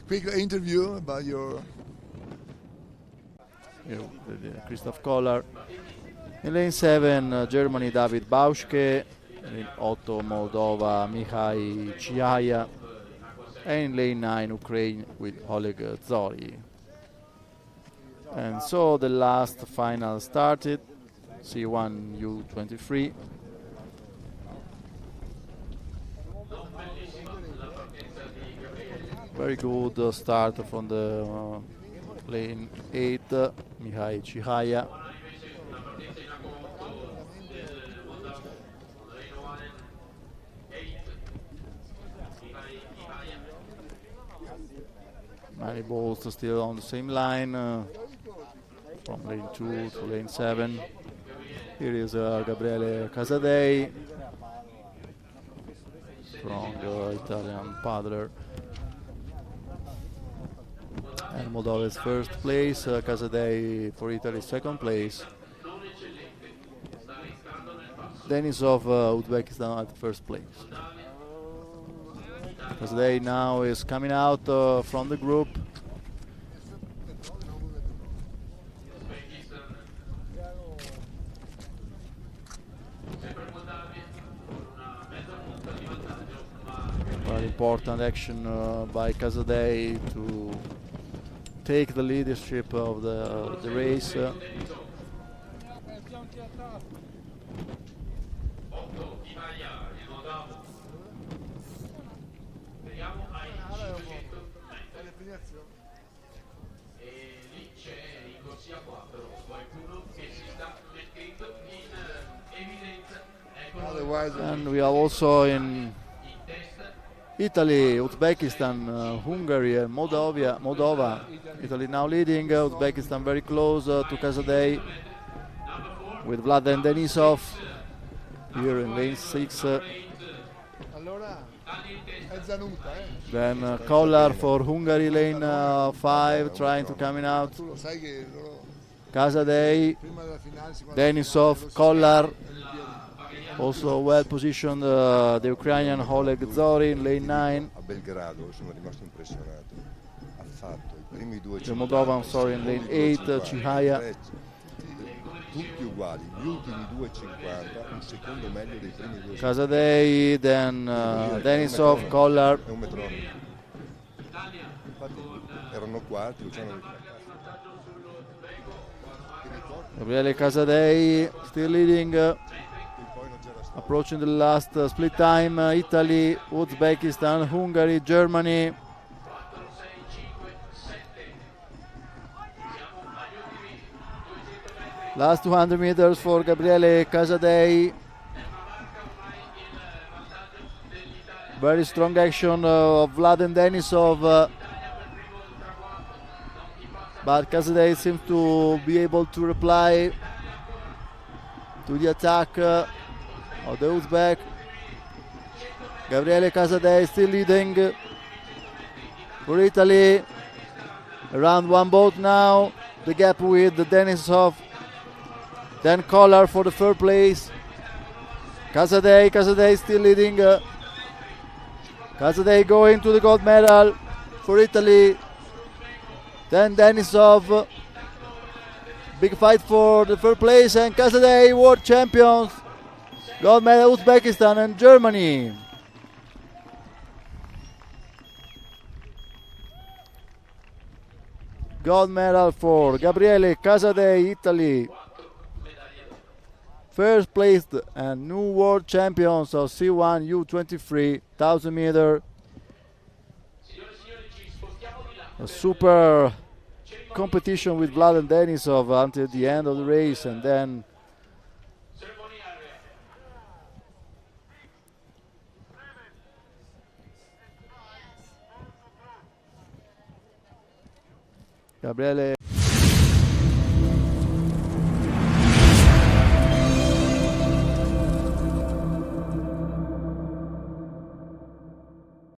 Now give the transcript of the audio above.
quick interview about your... Christoph Kollar. In lane 7, Germany, David Bauschke. In 8, Moldova, Mihai Chiaya. And in lane 9, Ukraine with Oleg Zori. And so the last final started. C1 U23. Very good start from the lane 8, Mihai Chihaya. Many balls still on the same line, from lane 2 to lane 7. Here is Gabriele Casadei, strong Italian paddler. And Moldova's first place, Casadei for Italy second place. Denisov, Uzbekistan at first place. Casadei now is coming out from the group. Very important action by Casadei to take the leadership of the race. And we are also in Italy, Uzbekistan, Hungary, and Moldova. Italy now leading, Uzbekistan very close to Casadei with Vladan Denisov here in lane 6. Then Kollar for Hungary, lane 5, trying to coming out. Casadei, Denisov, Kollar. Also well positioned the Ukrainian Oleg Zori in lane 9. A Belgrado sono rimasto impressionato. Ha fatto i primi The Moldovan, in lane 8, Chihaya. Tutti uguali, gli ultimi 2,50, un secondo meglio dei primi 2. Casadei, then Denisov, Kollar. È un metronomo. Infatti erano quarti, Luciano. Gabriele Casadei still leading. Approaching the last split time, Italy, Uzbekistan, Hungary, Germany. Last 200 meters for Gabriele Casadei. Very strong action of Vladan Denisov. But Casadei seems to be able to reply to the attack of the Uzbek. Gabriele Casadei still leading for Italy. Around one boat now. The gap with Denisov. Then Kollar for the third place. Casadei still leading. Casadei going to the gold medal for Italy. Then Denisov. Big fight for the third place, and Casadei, world champions. Gold medal Uzbekistan and Germany. Gold medal for Gabriele Casadei, Italy. First placed and new world champions of C1 U23 1000 meter. A super competition with Vladan Denisov until the end of the race, and then Gabriele